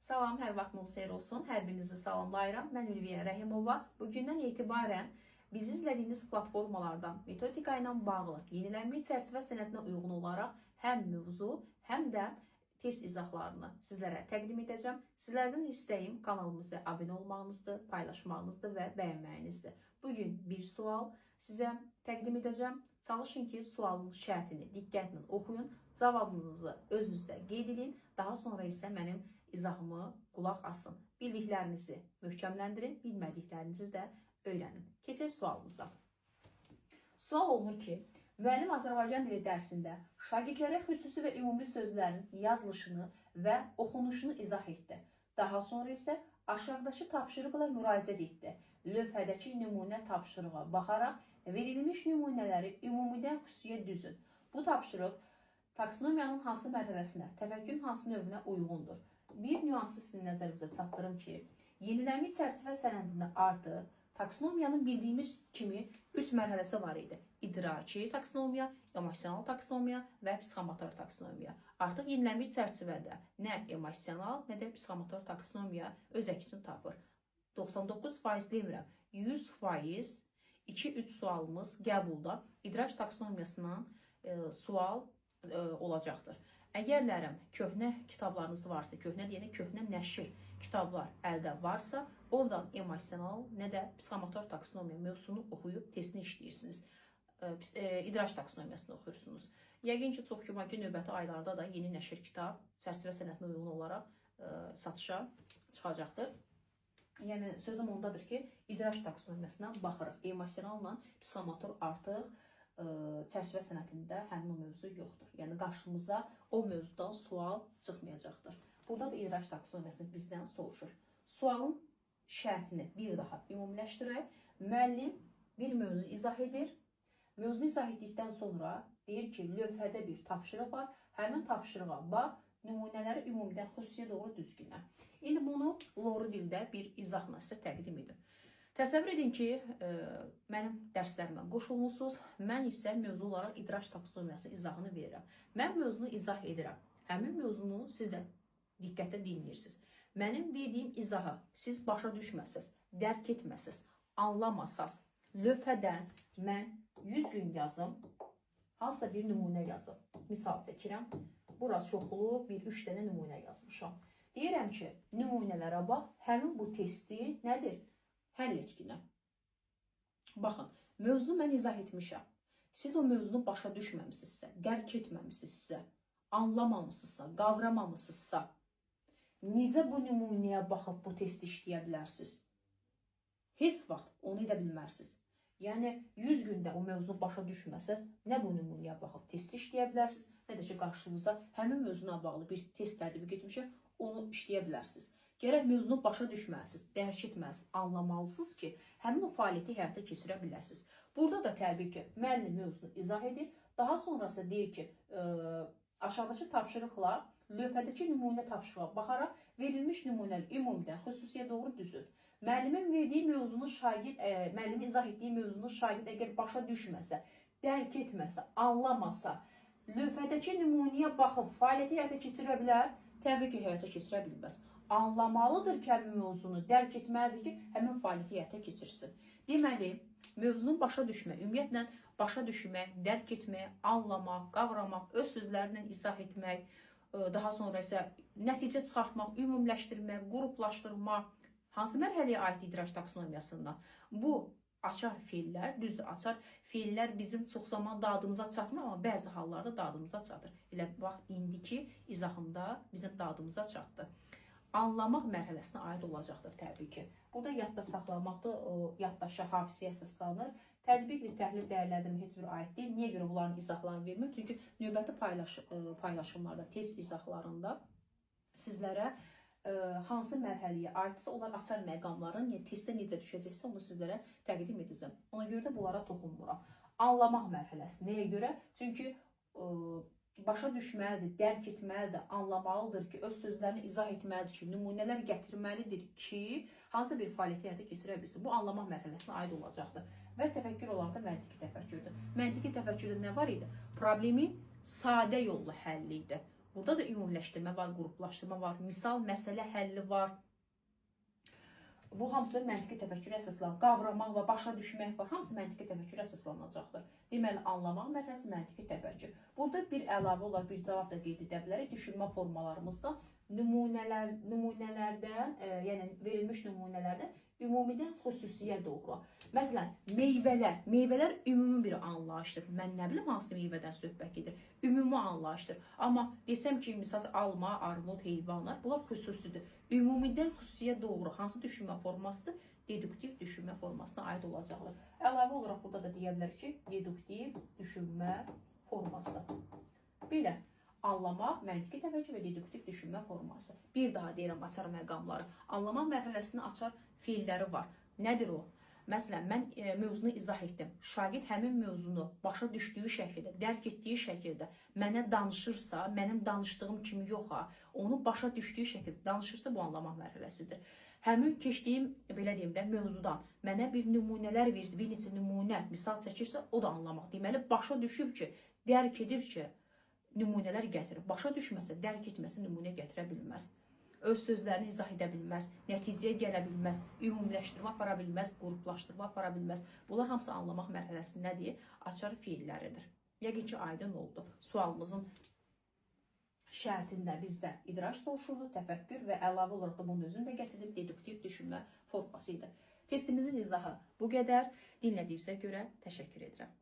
Salam, hər vaxtınız xeyir olsun. Hər birinizi salamlayıram. Mən Ülviyə Rəhimova. Bugündən etibarən bizi izlədiyiniz platformalardan metodika ilə bağlı yenilənmiş çərçivə sənədinə uyğun olaraq həm mövzu, həm də test izahlarını sizlərə təqdim edəcəm. Sizlərdən istəyim kanalımıza abunə olmağınızdır, paylaşmağınızdır və bəyənməyinizdir. Bugün bir sual sizə təqdim edəcəm. Çalışın ki, sualın şərtini diqqətlə oxuyun, cavabınızı özünüzdə qeyd edin. Daha sonra isə mənim izahımı qulaq asın. Bildiklərinizi möhkəmləndirin, bilmədiklərinizi də öyrənin. Keçək sualımıza. Sual olunur ki, müəllim Azərbaycan dili dərsində şagirdlərə xüsusi və ümumi sözlərin yazılışını və oxunuşunu izah etdi. Daha sonra isə aşağıdakı tapşırıqla müraciət etdi. Lövhədəki nümunə tapşırığa baxaraq verilmiş nümunələri ümumidən xüsusiyə düzün. Bu tapşırıq taksonomiyanın hansı mərhələsinə, təfəkkürün hansı növünə uyğundur? Bir nüansı sizin nəzərinizə çatdırım ki, yenilənmiş çərçivə sənədində artıq taksonomiyanın bildiyimiz kimi 3 mərhələsi var idi. İdraki taksonomiya, emosional taksonomiya və psixomotor taksonomiya. Artıq yenilənmiş çərçivədə nə emosional, nə də psixomotor taksonomiya öz əksini tapır. 99% demirəm, 100% 2-3 sualımız qəbulda idrak taksonomiyasından sual olacaqdır. Əgərlərim köhnə kitablarınız varsa, köhnə deyənə köhnə nəşr kitablar əldə varsa, oradan emosional, nə də psixomotor taksonomiya mövzusunu oxuyub testini işləyirsiniz. İdraç taksonomiyasını oxuyursunuz. Yəqin ki, çox güman ki, növbəti aylarda da yeni nəşr kitab çərçivə sənədinə uyğun olaraq satışa çıxacaqdır. Yəni, sözüm ondadır ki, idraç taksonomiyasına baxırıq. Emosionalla psixomotor artıq çərçivə sənədində həmin o mövzu yoxdur. Yəni, qarşımıza o mövzudan sual çıxmayacaqdır. Burada da idraç taksonomiyasını bizdən soruşur. Sualın şərtini bir daha ümumiləşdirək. Müəllim bir mövzu izah edir. Mövzunu izah etdikdən sonra deyir ki, lövhədə bir tapşırıq var. Həmin tapşırığa bax, nümunələri ümumidən xüsusiyə doğru düzgünlə. İndi bunu loru dildə bir izahla sizə təqdim edim. Təsəvvür edin ki, mənim dərslərimə qoşulmuşsunuz, mən isə mövzu olaraq idraç taksonomiyası izahını verirəm. Mən mövzunu izah edirəm. Həmin mövzunu siz də diqqətlə dinləyirsiniz. Mənim verdiyim izahı siz başa düşməsiniz, dərk etməsiniz, anlamasınız. Lövhədən mən 100 gün yazım, hansısa bir nümunə yazım. Misal çəkirəm, burası çoxlu bir 3 dənə nümunə yazmışam. Deyirəm ki, nümunələrə bax, həmin bu testi nədir? Həll etkinə. Baxın, mövzunu mən izah etmişəm. Siz o mövzunu başa düşməmişsinizsə, dərk etməmişsinizsə, anlamamışsınızsa, qavramamışsınızsa, necə bu nümunəyə baxıb bu testi işləyə bilərsiniz? Heç vaxt onu edə bilmərsiniz. Yəni, 100 gündə o mövzunu başa düşməsəz, nə bu nümunəyə baxıb testi işləyə bilərsiniz, nə də ki, qarşınıza həmin mövzuna bağlı bir test tədbiq etmişəm, onu işləyə bilərsiniz. Gərək mövzunu başa düşməlisiniz, dərk etməlisiniz, anlamalısınız ki, həmin o fəaliyyəti həyata keçirə bilərsiniz. Burada da təbii ki, müəllim mövzunu izah edir. Daha sonrası deyir ki, aşağıdakı tapşırıqla lövhədəki nümunə tapşırığa baxaraq verilmiş nümunənin ümumidən xüsusiyə doğru düzün. Müəllimin verdiyi mövzunu şagird, müəllimin izah etdiyi mövzunu şagird əgər başa düşməsə, dərk etməsə, anlamasa, lövhədəki nümunəyə baxıb fəaliyyəti həyata keçirə bilər? Təbii ki, həyata keçirə bilməz. Anlamalıdır ki, həmin mövzunu dərk etməlidir ki, həmin fəaliyyəti həyata keçirsin. Deməli, mövzunu başa düşmək, ümumiyyətlə başa düşmək, dərk etmək, anlamaq, qavramaq, öz sözlərlə izah etmək, daha sonra isə nəticə çıxartmaq, ümumiləşdirmək, qruplaşdırmaq, hansı mərhələyə aid idraç taksonomiyasından? Bu, açar feillər, düzdür, açar feillər bizim çox zaman dadımıza çatmır, amma bəzi hallarda dadımıza çatır. Elə bax, indiki izahımda bizim dadımıza çatdı. Anlamaq mərhələsinə aid olacaqdır təbii ki. Burada yadda saxlamaqda yaddaşa, hafizəyə əsaslanır. Tətbiqli təhlil dəyərləndirmə heç bir aid deyil. Niyə görə bunların izahlarını vermir? Çünki növbəti paylaşımlarda, test izahlarında sizlərə hansı mərhələyə aidsə, onlar açar məqamların testdə necə düşəcəksə, onu sizlərə təqdim edəcəm. Ona görə də bunlara toxunmuram. Anlamaq mərhələsi. Nəyə görə? Çünki başa düşməlidir, dərk etməlidir, anlamalıdır ki, öz sözlərini izah etməlidir ki, nümunələr gətirməlidir ki, hansı bir fəaliyyəti həyata keçirə bilsin. Bu anlamaq mərhələsinə aid olacaqdır. Və təfəkkür olaraq da məntiqi təfəkkürdür. Məntiqi təfəkkürdə nə var idi? Problemi sadə yolla həlli idi. Burada da ümumiləşdirmə var, qruplaşdırma var, misal, məsələ həlli var. Bu hamısı məntiqi təfəkkürə əsaslanır. Qavramaq və başa düşmək var. Hamısı məntiqi təfəkkürə əsaslanacaqdır. Deməli, anlamaq mərhələsi məntiqi təfəkkür. Burada bir əlavə olaraq bir cavab da qeyd edə bilərik. Düşünmə formalarımızda nümunələrdən, yəni verilmiş nümunələrdən ümumidən xüsusiyə doğru. Məsələn, meyvələr ümumi bir anlayışdır. Mən nə bilim hansı meyvədən söhbət gedir? Ümumi anlayışdır. Amma desəm ki, misal alma, armud, heyvanlar, bunlar xüsusidir. Ümumidən xüsusiyə doğru hansı düşünmə formasıdır? Deduktiv düşünmə formasına aid olacaqdır. Əlavə olaraq burada da deyə bilərik ki, deduktiv düşünmə forması. Belə. Anlamaq, məntiqi təfəkkür və deduktiv düşünmə forması. Bir daha deyirəm, açar məqamları. Anlamaq mərhələsini açar feilləri var. Nədir o? Məsələn, mən mövzunu izah etdim. Şagird həmin mövzunu başa düşdüyü şəkildə, dərk etdiyi şəkildə mənə danışırsa, mənim danışdığım kimi yox ha, onu başa düşdüyü şəkildə danışırsa, bu anlamaq mərhələsidir. Həmin keçdiyim, belə deyim də, mövzudan mənə bir nümunələr verirsə, bir neçə nümunə, misal çəkirsə, o da anlamaq. Deməli, başa düşüb ki, dərk edib ki, nümunələr gətirir. Başa düşməsə, dərk etməsə nümunə gətirə bilməz. Öz sözlərini izah edə bilməz, nəticəyə gələ bilməz, ümumiləşdirmə apara bilməz, qruplaşdırma apara bilməz. Bunlar hamısı anlamaq mərhələsindədir, açar feilləridir. Yəqin ki, aydın oldu. Sualımızın şərtində bizdə idraç soruşulu, təfəkkür və əlavə olaraq da bunun özünü də gətirib deduktiv düşünmə forması idi. Testimizin izahı bu qədər. Dinlədiyinizə görə təşəkkür edirəm.